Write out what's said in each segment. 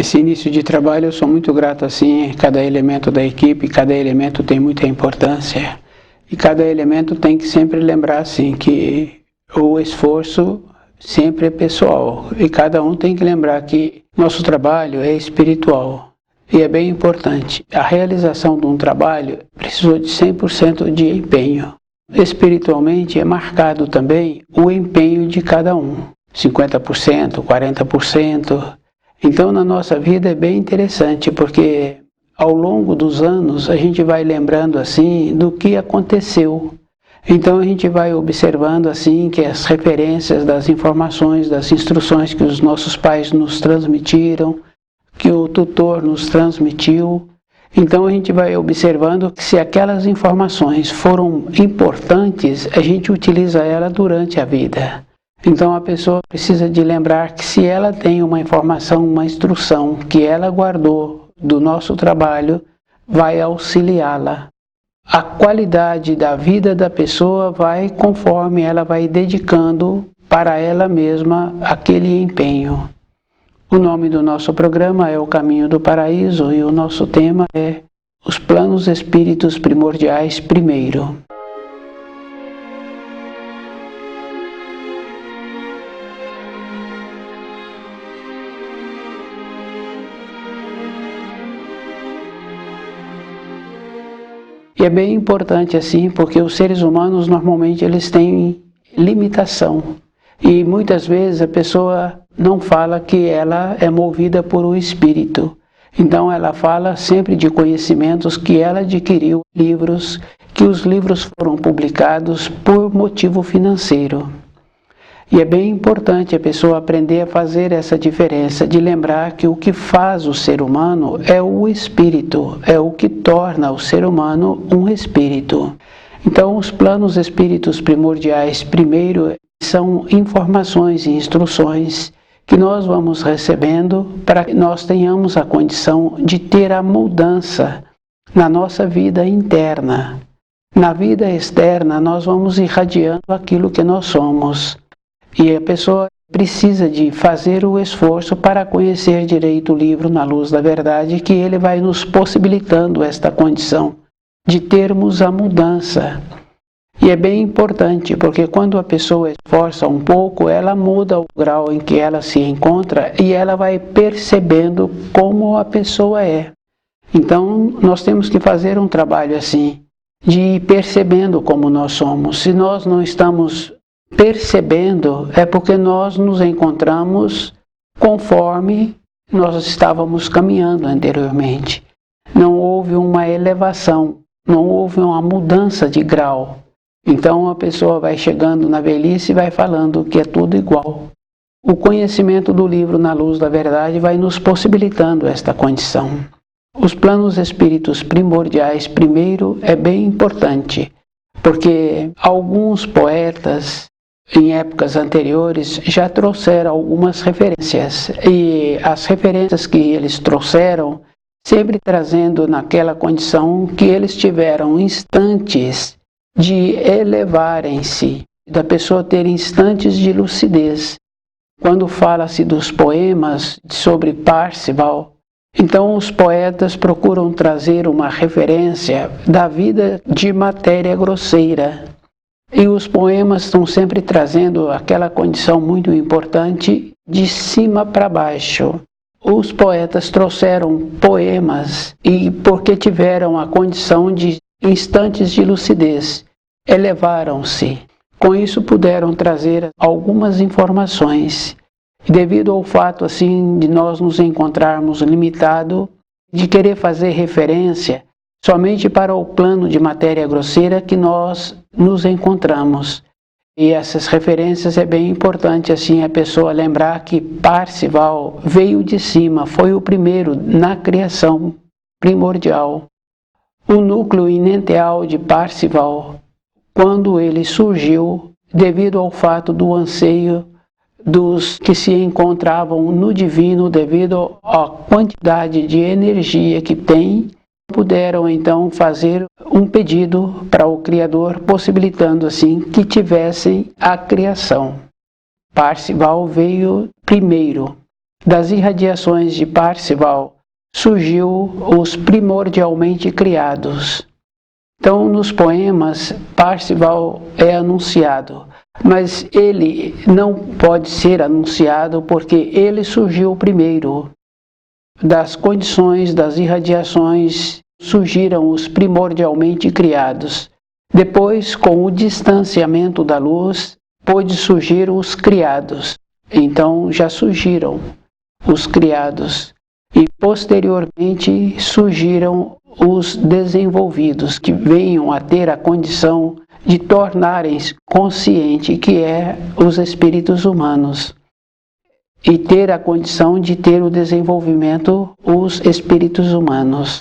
Nesse início de trabalho eu sou muito grato assim, cada elemento da equipe, cada elemento tem muita importância e cada elemento tem que sempre lembrar assim que o esforço sempre é pessoal e cada um tem que lembrar que nosso trabalho é espiritual e é bem importante. A realização de um trabalho precisou de 100% de empenho. Espiritualmente é marcado também o empenho de cada um, 50%, 40%. Então, na nossa vida é bem interessante, porque ao longo dos anos a gente vai lembrando assim do que aconteceu. Então a gente vai observando assim que as referências das informações, das instruções que os nossos pais nos transmitiram, que o tutor nos transmitiu. Então a gente vai observando que se aquelas informações foram importantes, a gente utiliza ela durante a vida. Então a pessoa precisa de lembrar que se ela tem uma informação, uma instrução que ela guardou do nosso trabalho, vai auxiliá-la. A qualidade da vida da pessoa vai conforme ela vai dedicando para ela mesma aquele empenho. O nome do nosso programa é O Caminho do Paraíso e o nosso tema é Os Planos Espíritos Primordiais Primeiro. E é bem importante assim, porque os seres humanos normalmente eles têm limitação. E muitas vezes a pessoa não fala que ela é movida por um espírito. Então ela fala sempre de conhecimentos que ela adquiriu, livros, que os livros foram publicados por motivo financeiro. E é bem importante a pessoa aprender a fazer essa diferença, de lembrar que o que faz o ser humano é o espírito, é o que torna o ser humano um espírito. Então, os planos espíritos primordiais, primeiro, são informações e instruções que nós vamos recebendo para que nós tenhamos a condição de ter a mudança na nossa vida interna. Na vida externa, nós vamos irradiando aquilo que nós somos. E a pessoa precisa de fazer o esforço para conhecer direito o livro Na Luz da Verdade, que ele vai nos possibilitando esta condição de termos a mudança. E é bem importante, porque quando a pessoa esforça um pouco, ela muda o grau em que ela se encontra e ela vai percebendo como a pessoa é. Então, nós temos que fazer um trabalho assim, de ir percebendo como nós somos. Se nós não estamos percebendo, é porque nós nos encontramos conforme nós estávamos caminhando anteriormente. Não houve uma elevação, não houve uma mudança de grau. Então a pessoa vai chegando na velhice e vai falando que é tudo igual. O conhecimento do livro Na Luz da Verdade vai nos possibilitando esta condição. Os planos espíritos primordiais, primeiro, é bem importante, porque alguns poetas em épocas anteriores já trouxeram algumas referências, e as referências que eles trouxeram, sempre trazendo naquela condição que eles tiveram instantes de elevarem-se, da pessoa ter instantes de lucidez. Quando fala-se dos poemas sobre Parzival, então os poetas procuram trazer uma referência da vida de matéria grosseira. E os poemas estão sempre trazendo aquela condição muito importante de cima para baixo. Os poetas trouxeram poemas e porque tiveram a condição de instantes de lucidez, elevaram-se. Com isso puderam trazer algumas informações. E devido ao fato assim de nós nos encontrarmos limitados, de querer fazer referência somente para o plano de matéria grosseira que nós nos encontramos. E essas referências é bem importante assim a pessoa lembrar que Parzival veio de cima, foi o primeiro na criação primordial. O núcleo inercial de Parzival, quando ele surgiu, devido ao fato do anseio dos que se encontravam no divino, devido à quantidade de energia que tem, puderam então fazer um pedido para o Criador, possibilitando assim que tivessem a criação. Parzival veio primeiro. Das irradiações de Parzival surgiu os primordialmente criados. Então, nos poemas, Parzival é anunciado, mas ele não pode ser anunciado porque ele surgiu primeiro. Das condições, das irradiações, surgiram os primordialmente criados. Depois, com o distanciamento da luz, pôde surgir os criados. Então, já surgiram os criados. E, posteriormente, surgiram os desenvolvidos, que venham a ter a condição de tornarem-se conscientes, que é os espíritos humanos, e ter a condição de ter o desenvolvimento, os espíritos humanos.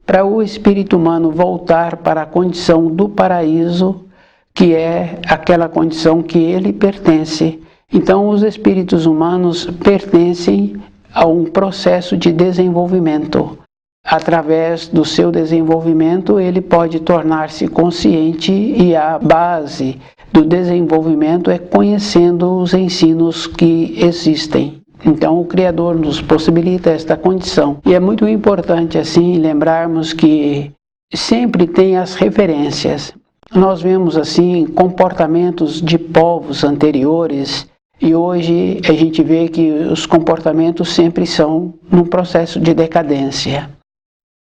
Para o espírito humano voltar para a condição do paraíso, que é aquela condição que ele pertence. Então, os espíritos humanos pertencem a um processo de desenvolvimento. Através do seu desenvolvimento, ele pode tornar-se consciente, e a base do desenvolvimento é conhecendo os ensinos que existem. Então, o Criador nos possibilita esta condição. E é muito importante, assim, lembrarmos que sempre tem as referências. Nós vemos, assim, comportamentos de povos anteriores, e hoje a gente vê que os comportamentos sempre são num processo de decadência.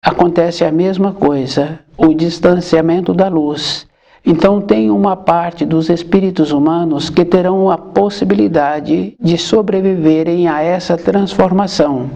Acontece a mesma coisa, o distanciamento da luz. Então, tem uma parte dos espíritos humanos que terão a possibilidade de sobreviverem a essa transformação.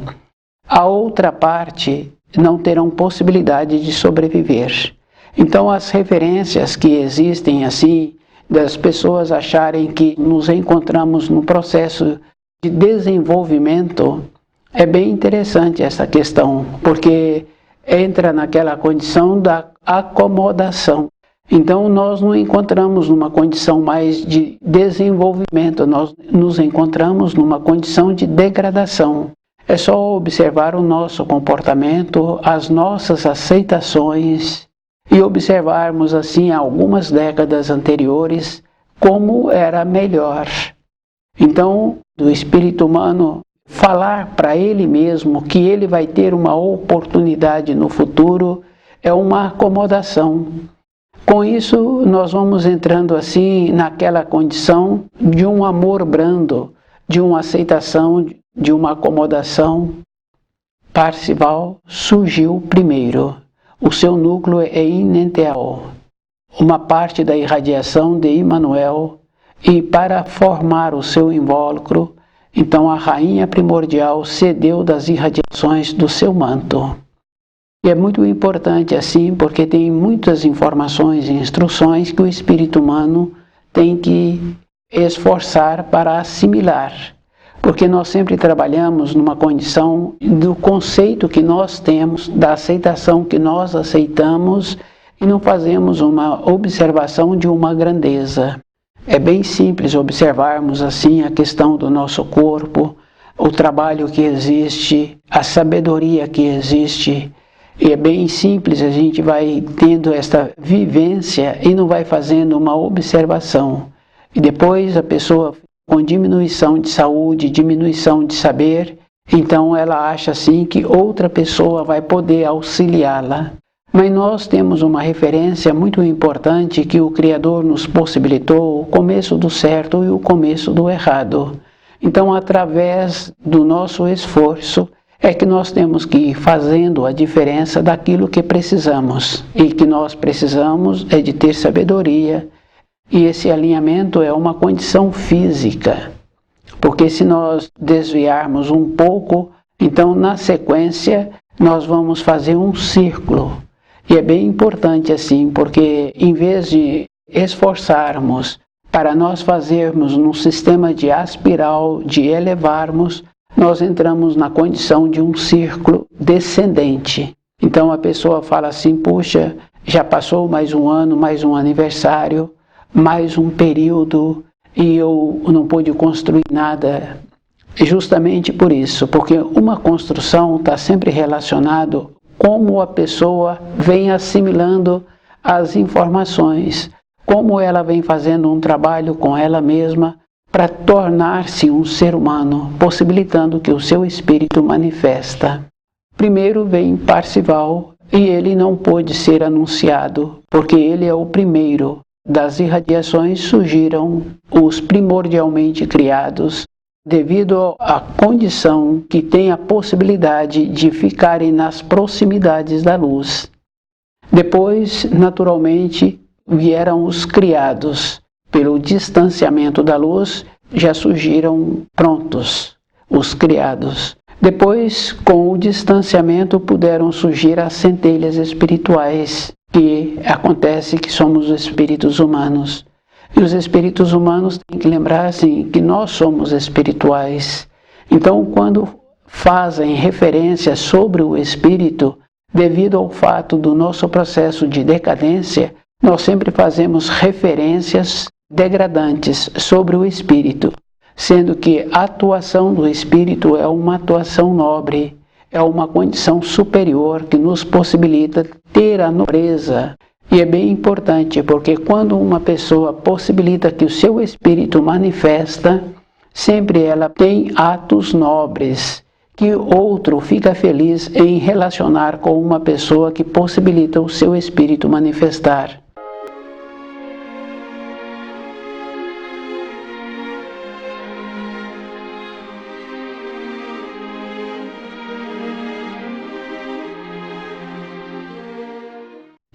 A outra parte não terão possibilidade de sobreviver. Então, as referências que existem, assim, das pessoas acharem que nos encontramos num processo de desenvolvimento, é bem interessante essa questão, porque entra naquela condição da acomodação. Então, nós não encontramos numa condição mais de desenvolvimento, nós nos encontramos numa condição de degradação. É só observar o nosso comportamento, as nossas aceitações, e observarmos, assim, algumas décadas anteriores, como era melhor. Então, do espírito humano falar para ele mesmo que ele vai ter uma oportunidade no futuro é uma acomodação. Com isso, nós vamos entrando assim naquela condição de um amor brando, de uma aceitação, de uma acomodação. Parzival surgiu primeiro. O seu núcleo é Inenteal, uma parte da irradiação de Emmanuel, e para formar o seu invólucro, então a rainha primordial cedeu das irradiações do seu manto. E é muito importante assim, porque tem muitas informações e instruções que o espírito humano tem que esforçar para assimilar. Porque nós sempre trabalhamos numa condição do conceito que nós temos, da aceitação que nós aceitamos, e não fazemos uma observação de uma grandeza. É bem simples observarmos assim a questão do nosso corpo, o trabalho que existe, a sabedoria que existe. E é bem simples, a gente vai tendo esta vivência e não vai fazendo uma observação. E depois a pessoa, com diminuição de saúde, diminuição de saber, então ela acha assim que outra pessoa vai poder auxiliá-la. Mas nós temos uma referência muito importante que o Criador nos possibilitou, o começo do certo e o começo do errado. Então, através do nosso esforço, é que nós temos que ir fazendo a diferença daquilo que precisamos. E que nós precisamos é de ter sabedoria. E esse alinhamento é uma condição física. Porque se nós desviarmos um pouco, então na sequência nós vamos fazer um círculo. E é bem importante assim, porque em vez de esforçarmos para nós fazermos num sistema de aspiral, de elevarmos, nós entramos na condição de um círculo descendente. Então a pessoa fala assim, puxa, já passou mais um ano, mais um aniversário, mais um período, e eu não pude construir nada. justamente por isso, porque uma construção está sempre relacionado como a pessoa vem assimilando as informações, como ela vem fazendo um trabalho com ela mesma para tornar-se um ser humano, possibilitando que o seu espírito manifesta. Primeiro vem Parzival, e ele não pôde ser anunciado, porque ele é o primeiro. Das irradiações surgiram os primordialmente criados, devido à condição que tem a possibilidade de ficarem nas proximidades da luz. Depois, naturalmente, vieram os criados. Pelo distanciamento da luz, já surgiram prontos os criados. Depois, com o distanciamento, puderam surgir as centelhas espirituais, que acontece que somos espíritos humanos. E os espíritos humanos têm que lembrar assim, que nós somos espirituais. Então, quando fazem referência sobre o espírito, devido ao fato do nosso processo de decadência, nós sempre fazemos referências degradantes sobre o espírito, sendo que a atuação do espírito é uma atuação nobre, é uma condição superior que nos possibilita ter a nobreza. E é bem importante, porque quando uma pessoa possibilita que o seu espírito manifesta, sempre ela tem atos nobres, que outro fica feliz em relacionar com uma pessoa que possibilita o seu espírito manifestar.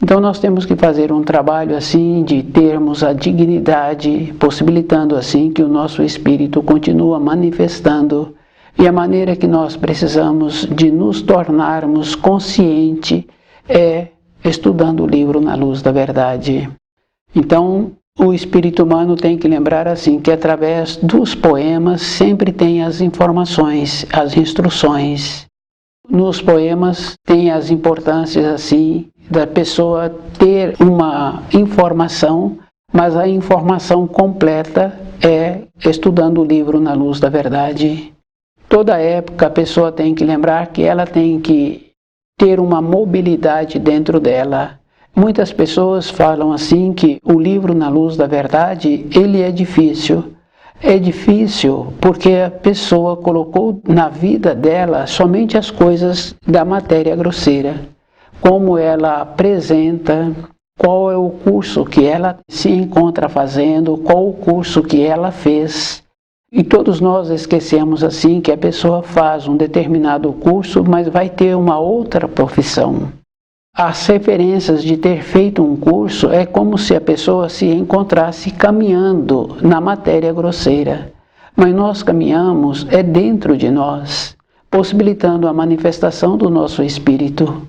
Então nós temos que fazer um trabalho assim de termos a dignidade, possibilitando assim que o nosso espírito continua manifestando, e a maneira que nós precisamos de nos tornarmos conscientes é estudando o livro Na Luz da Verdade. Então o espírito humano tem que lembrar assim que através dos poemas sempre tem as informações, as instruções. Nos poemas tem as importâncias assim da pessoa ter uma informação, mas a informação completa é estudando o livro Na Luz da Verdade. Toda época a pessoa tem que lembrar que ela tem que ter uma mobilidade dentro dela. Muitas pessoas falam assim que o livro Na Luz da Verdade, ele é difícil. É difícil porque a pessoa colocou na vida dela somente as coisas da matéria grosseira. Como ela apresenta, qual é o curso que ela se encontra fazendo, qual o curso que ela fez. E todos nós esquecemos assim que a pessoa faz um determinado curso, mas vai ter uma outra profissão. As referências de ter feito um curso é como se a pessoa se encontrasse caminhando na matéria grosseira. Mas nós caminhamos dentro de nós, possibilitando a manifestação do nosso espírito.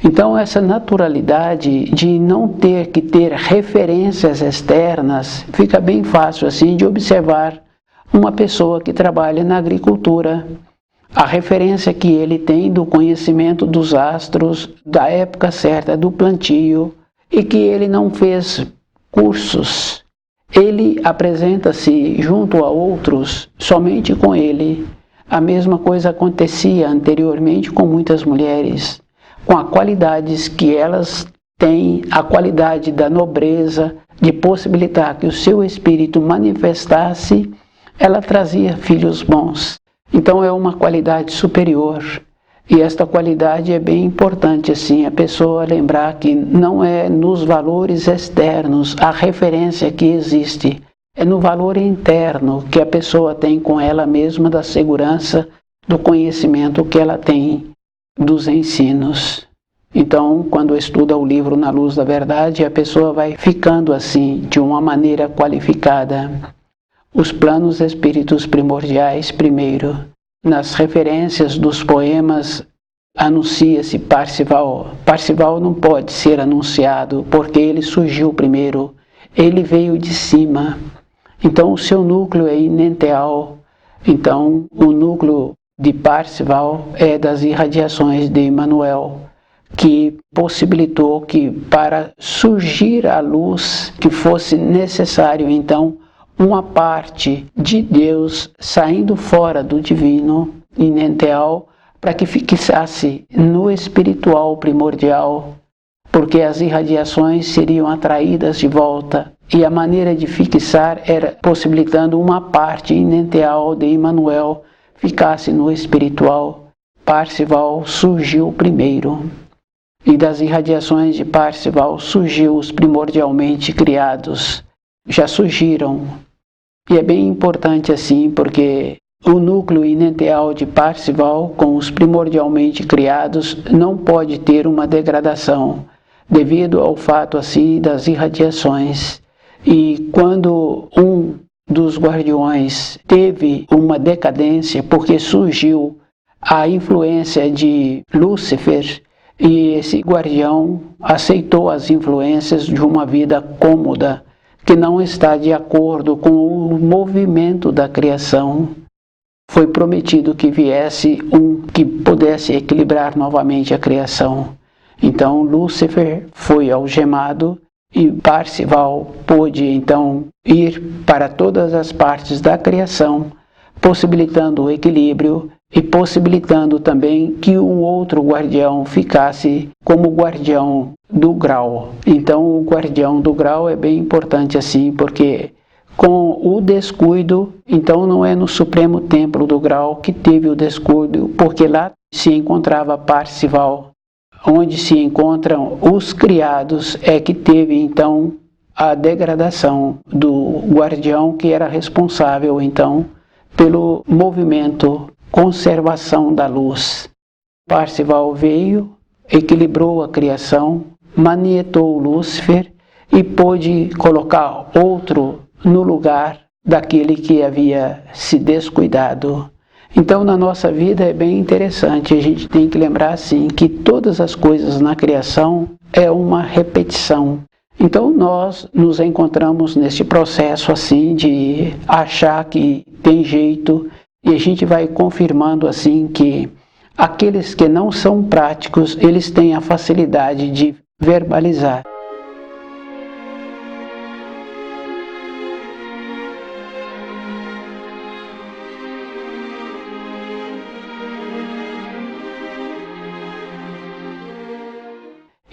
Então essa naturalidade de não ter que ter referências externas, fica bem fácil assim de observar uma pessoa que trabalha na agricultura. A referência que ele tem do conhecimento dos astros, da época certa do plantio, e que ele não fez cursos. Ele apresenta-se junto a outros somente com ele. A mesma coisa acontecia anteriormente com muitas mulheres, com as qualidades que elas têm, a qualidade da nobreza, de possibilitar que o seu espírito manifestasse, ela trazia filhos bons. Então é uma qualidade superior, e esta qualidade é bem importante assim, a pessoa lembrar que não é nos valores externos a referência que existe, é no valor interno que a pessoa tem com ela mesma, da segurança, do conhecimento que ela tem dos ensinos. Então, quando estuda o livro Na Luz da Verdade, a pessoa vai ficando assim, de uma maneira qualificada. Os planos espíritos primordiais primeiro. Nas referências dos poemas anuncia-se Parzival. Parzival não pode ser anunciado porque ele surgiu primeiro. Ele veio de cima. Então o seu núcleo é inenteal. Então o núcleo de Parzival é das irradiações de Emmanuel, que possibilitou que para surgir a luz que fosse necessário então uma parte de Deus saindo fora do divino inercial para que fixasse no espiritual primordial, porque as irradiações seriam atraídas de volta e a maneira de fixar era possibilitando uma parte inercial de Emmanuel ficasse no espiritual. Parzival surgiu primeiro. E das irradiações de Parzival surgiu os primordialmente criados. Já surgiram. E é bem importante assim, porque o núcleo inercial de Parzival com os primordialmente criados não pode ter uma degradação, devido ao fato assim das irradiações. E quando um dos guardiões teve uma decadência, porque surgiu a influência de Lúcifer, e esse guardião aceitou as influências de uma vida cômoda, que não está de acordo com o movimento da criação. Foi prometido que viesse um que pudesse equilibrar novamente a criação. Então Lúcifer foi algemado e Parzival pôde então ir para todas as partes da criação, possibilitando o equilíbrio e possibilitando também que um outro guardião ficasse como guardião do grau. Então o guardião do grau é bem importante assim, porque com o descuido, então não é no Supremo Templo do Grau que teve o descuido, porque lá se encontrava Parzival, onde se encontram os criados, é que teve então a degradação do guardião que era responsável então pelo movimento conservação da luz. Parzival veio, equilibrou a criação, manietou Lúcifer e pôde colocar outro no lugar daquele que havia se descuidado. Então, na nossa vida é bem interessante, a gente tem que lembrar assim, que todas as coisas na criação é uma repetição. Então, nós nos encontramos nesse processo assim de achar que tem jeito, e a gente vai confirmando assim que aqueles que não são práticos, eles têm a facilidade de verbalizar.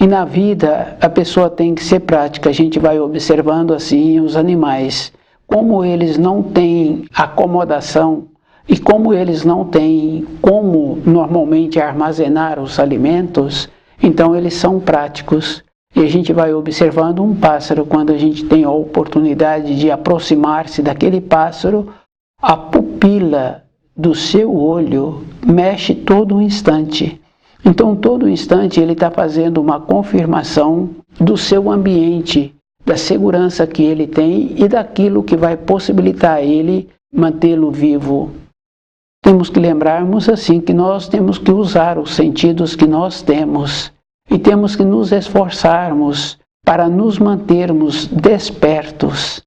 E na vida a pessoa tem que ser prática, a gente vai observando assim os animais, como eles não têm acomodação e como eles não têm como normalmente armazenar os alimentos, então eles são práticos. E a gente vai observando um pássaro, quando a gente tem a oportunidade de aproximar-se daquele pássaro, a pupila do seu olho mexe todo um instante. Então, todo instante ele está fazendo uma confirmação do seu ambiente, da segurança que ele tem e daquilo que vai possibilitar ele mantê-lo vivo. Temos que lembrarmos assim que nós temos que usar os sentidos que nós temos e temos que nos esforçarmos para nos mantermos despertos.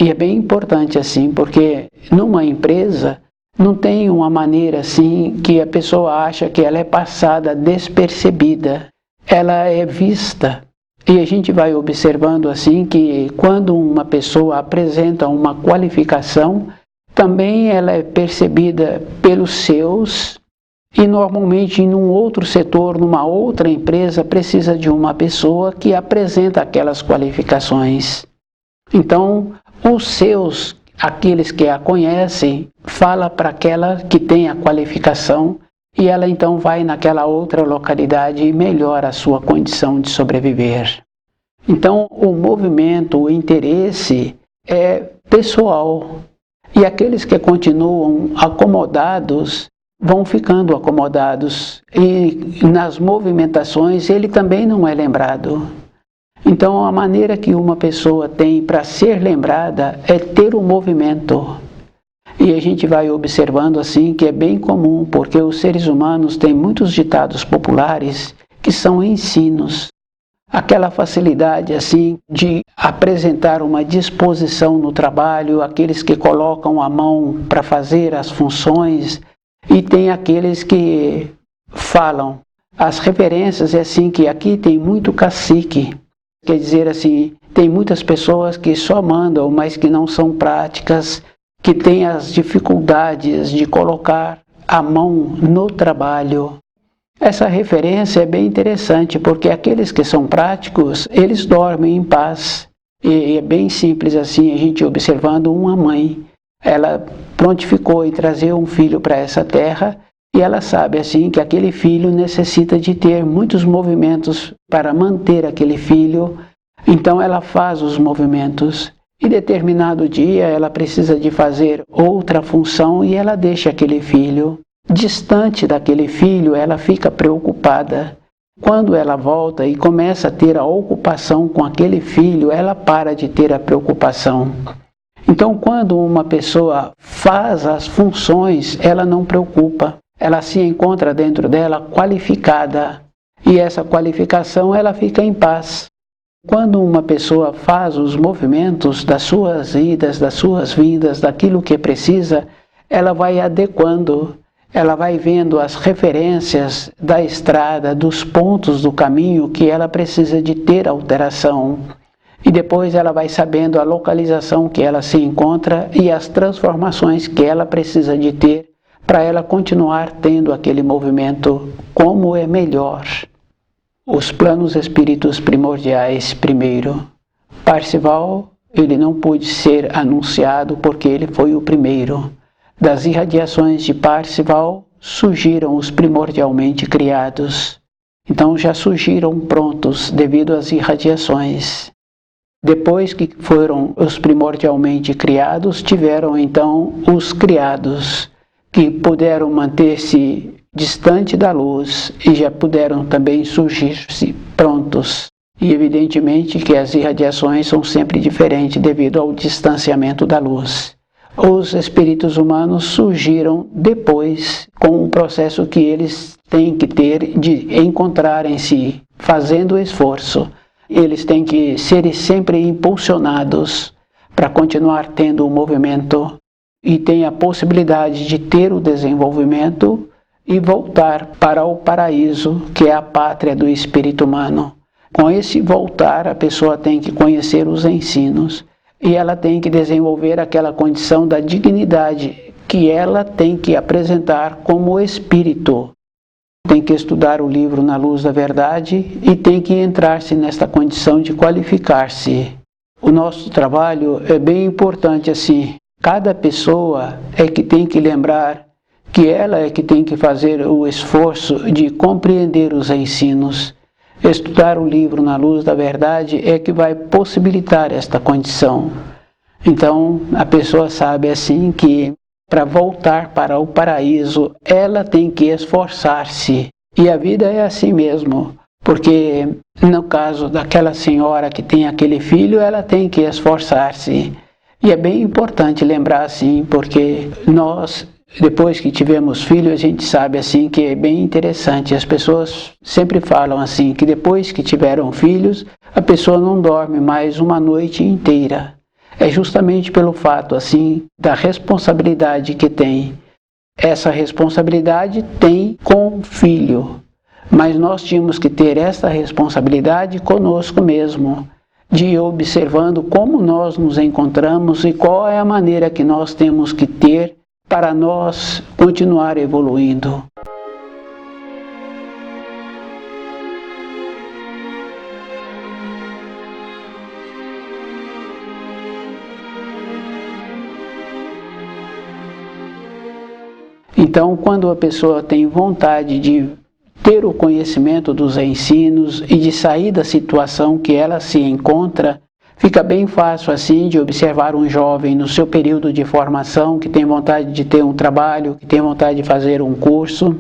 E é bem importante assim, porque numa empresa não tem uma maneira assim que a pessoa acha que ela é passada despercebida. Ela é vista. E a gente vai observando assim que quando uma pessoa apresenta uma qualificação, também ela é percebida pelos seus, e normalmente em um outro setor, numa outra empresa, precisa de uma pessoa que apresenta aquelas qualificações. Então, os seus, aqueles que a conhecem, fala para aquela que tem a qualificação e ela então vai naquela outra localidade e melhora a sua condição de sobreviver. Então, o movimento, o interesse é pessoal. E aqueles que continuam acomodados vão ficando acomodados. E nas movimentações ele também não é lembrado. Então a maneira que uma pessoa tem para ser lembrada é ter o movimento. E a gente vai observando assim que é bem comum, porque os seres humanos têm muitos ditados populares que são ensinos. Aquela facilidade assim de apresentar uma disposição no trabalho, aqueles que colocam a mão para fazer as funções, e tem aqueles que falam. As referências é assim que aqui tem muito cacique, quer dizer assim, Tem muitas pessoas que só mandam, mas que não são práticas, que têm as dificuldades de colocar a mão no trabalho. Essa referência é bem interessante, porque aqueles que são práticos, eles dormem em paz. E é bem simples assim, a gente observando uma mãe. Ela prontificou em trazer um filho para essa terra, e ela sabe assim que aquele filho necessita de ter muitos movimentos para manter aquele filho. Então ela faz os movimentos. E determinado dia ela precisa de fazer outra função e ela deixa aquele filho. Distante daquele filho, ela fica preocupada. Quando ela volta e começa a ter a ocupação com aquele filho, ela para de ter a preocupação. Então, quando uma pessoa faz as funções, ela não preocupa. Ela se encontra dentro dela qualificada. E essa qualificação, ela fica em paz. Quando uma pessoa faz os movimentos das suas idas, das suas vindas, daquilo que precisa, ela vai adequando. Ela vai vendo as referências da estrada, dos pontos do caminho que ela precisa de ter alteração. E depois ela vai sabendo a localização que ela se encontra e as transformações que ela precisa de ter para ela continuar tendo aquele movimento como é melhor. Os planos espíritos primordiais primeiro. Parzival, ele não pôde ser anunciado porque ele foi o primeiro. Das irradiações de Parzival surgiram os primordialmente criados. Então já surgiram prontos devido às irradiações. Depois que foram os primordialmente criados, tiveram então os criados, que puderam manter-se distante da luz e já puderam também surgir-se prontos. E evidentemente que as irradiações são sempre diferentes devido ao distanciamento da luz. Os espíritos humanos surgiram depois com um processo que eles têm que ter de encontrarem-se fazendo esforço. Eles têm que ser sempre impulsionados para continuar tendo o movimento e tem a possibilidade de ter o desenvolvimento e voltar para o paraíso, que é a pátria do espírito humano. Com esse voltar, a pessoa tem que conhecer os ensinos. E ela tem que desenvolver aquela condição da dignidade que ela tem que apresentar como espírito. Tem que estudar o livro Na Luz da Verdade e tem que entrar-se nesta condição de qualificar-se. O nosso trabalho é bem importante assim. Cada pessoa é que tem que lembrar que ela é que tem que fazer o esforço de compreender os ensinos. Estudar o livro Na Luz da Verdade é que vai possibilitar esta condição. Então, a pessoa sabe assim que para voltar para o paraíso, ela tem que esforçar-se. E a vida é assim mesmo, porque no caso daquela senhora que tem aquele filho, ela tem que esforçar-se. E é bem importante lembrar assim, porque nós, depois que tivemos filho, a gente sabe assim que é bem interessante. As pessoas sempre falam assim, que depois que tiveram filhos, a pessoa não dorme mais uma noite inteira. É justamente pelo fato assim da responsabilidade que tem. Essa responsabilidade tem com o filho, mas nós tínhamos que ter essa responsabilidade conosco mesmo, de ir observando como nós nos encontramos e qual é a maneira que nós temos que ter para nós continuar evoluindo. Então, quando a pessoa tem vontade de ter o conhecimento dos ensinos e de sair da situação que ela se encontra, fica bem fácil assim de observar um jovem no seu período de formação que tem vontade de ter um trabalho, que tem vontade de fazer um curso.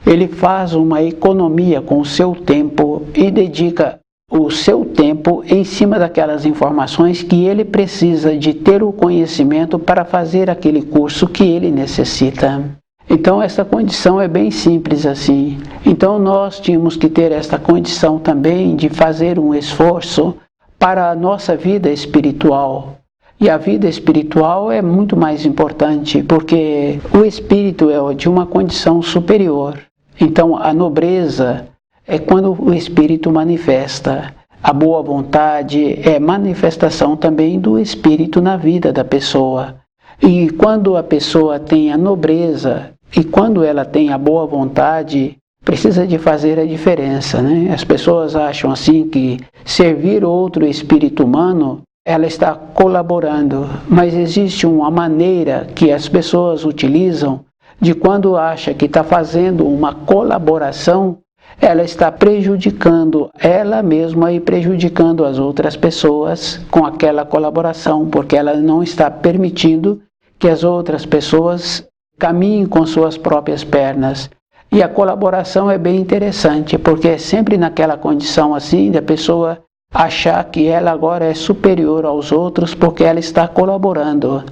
Ele faz uma economia com o seu tempo e dedica o seu tempo em cima daquelas informações que ele precisa de ter o conhecimento para fazer aquele curso que ele necessita. Então essa condição é bem simples assim. Então nós tínhamos que ter esta condição também de fazer um esforço para a nossa vida espiritual. E a vida espiritual é muito mais importante, porque o espírito é de uma condição superior. Então a nobreza é quando o espírito manifesta. A boa vontade é manifestação também do Espírito na vida da pessoa. E quando a pessoa tem a nobreza e quando ela tem a boa vontade, precisa de fazer a diferença, né? As pessoas acham assim que servir outro espírito humano, ela está colaborando, mas existe uma maneira que as pessoas utilizam de quando acha que está fazendo uma colaboração, ela está prejudicando ela mesma e prejudicando as outras pessoas com aquela colaboração, porque ela não está permitindo que as outras pessoas caminhem com suas próprias pernas. E a colaboração é bem interessante, porque é sempre naquela condição assim, da pessoa achar que ela agora é superior aos outros porque ela está colaborando.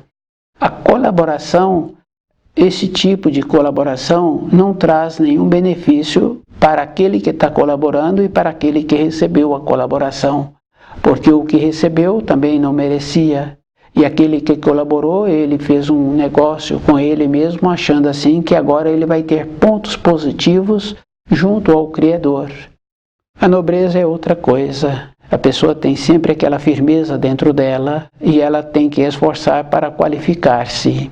A colaboração, esse tipo de colaboração, não traz nenhum benefício para aquele que está colaborando e para aquele que recebeu a colaboração, porque o que recebeu também não merecia. E aquele que colaborou, ele fez um negócio com ele mesmo, achando assim que agora ele vai ter pontos positivos junto ao Criador. A nobreza é outra coisa. A pessoa tem sempre aquela firmeza dentro dela e ela tem que esforçar para qualificar-se.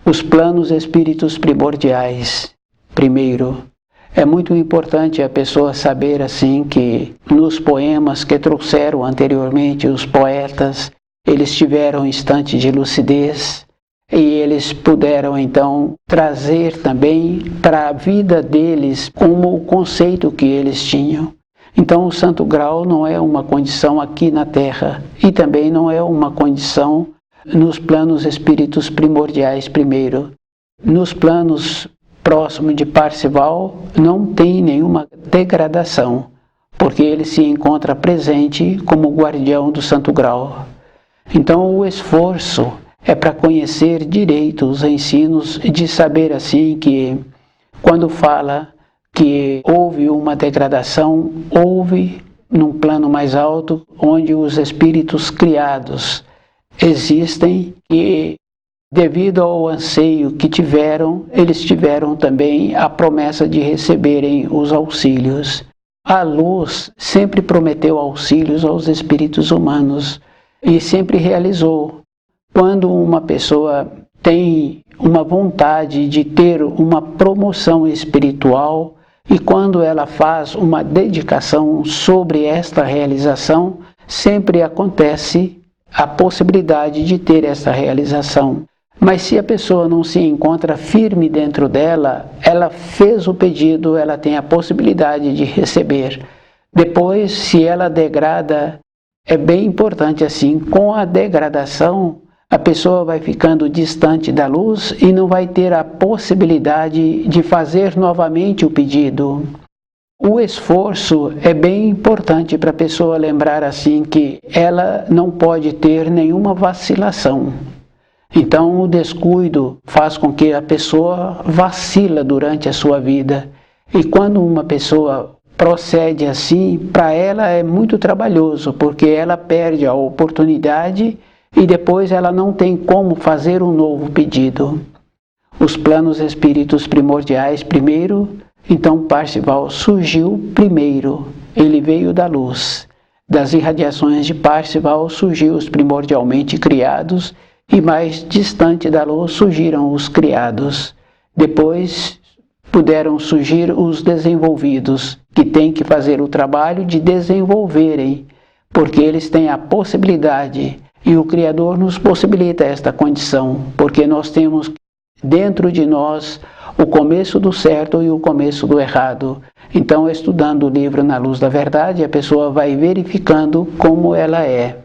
Os planos espíritos primordiais. Primeiro, é muito importante a pessoa saber assim que nos poemas que trouxeram anteriormente os poetas, eles tiveram um instante de lucidez e eles puderam então trazer também para a vida deles como o conceito que eles tinham. Então o santo grau não é uma condição aqui na Terra e também não é uma condição nos planos espíritos primordiais primeiro. Nos planos próximos de Parzival não tem nenhuma degradação, porque ele se encontra presente como guardião do santo grau. Então o esforço é para conhecer direito os ensinos de saber assim que quando fala que houve uma degradação, houve num plano mais alto onde os espíritos criados existem e devido ao anseio que tiveram, eles tiveram também a promessa de receberem os auxílios. A luz sempre prometeu auxílios aos espíritos humanos e sempre realizou. Quando uma pessoa tem uma vontade de ter uma promoção espiritual e quando ela faz uma dedicação sobre esta realização, sempre acontece a possibilidade de ter essa realização. Mas se a pessoa não se encontra firme dentro dela, ela fez o pedido, ela tem a possibilidade de receber. Depois, se ela degrada, é bem importante assim, com a degradação, a pessoa vai ficando distante da luz e não vai ter a possibilidade de fazer novamente o pedido. O esforço é bem importante para a pessoa lembrar assim que ela não pode ter nenhuma vacilação. Então o descuido faz com que a pessoa vacila durante a sua vida. E quando uma pessoa procede assim, para ela é muito trabalhoso, porque ela perde a oportunidade e depois ela não tem como fazer um novo pedido. Os planos espíritos primordiais primeiro, então Parzival surgiu primeiro, ele veio da luz. Das irradiações de Parzival surgiu os primordialmente criados e mais distante da luz surgiram os criados. Depois puderam surgir os desenvolvidos, que têm que fazer o trabalho de desenvolverem, porque eles têm a possibilidade. E o Criador nos possibilita esta condição, porque nós temos dentro de nós o começo do certo e o começo do errado. Então, estudando o livro Na Luz da Verdade, a pessoa vai verificando como ela é.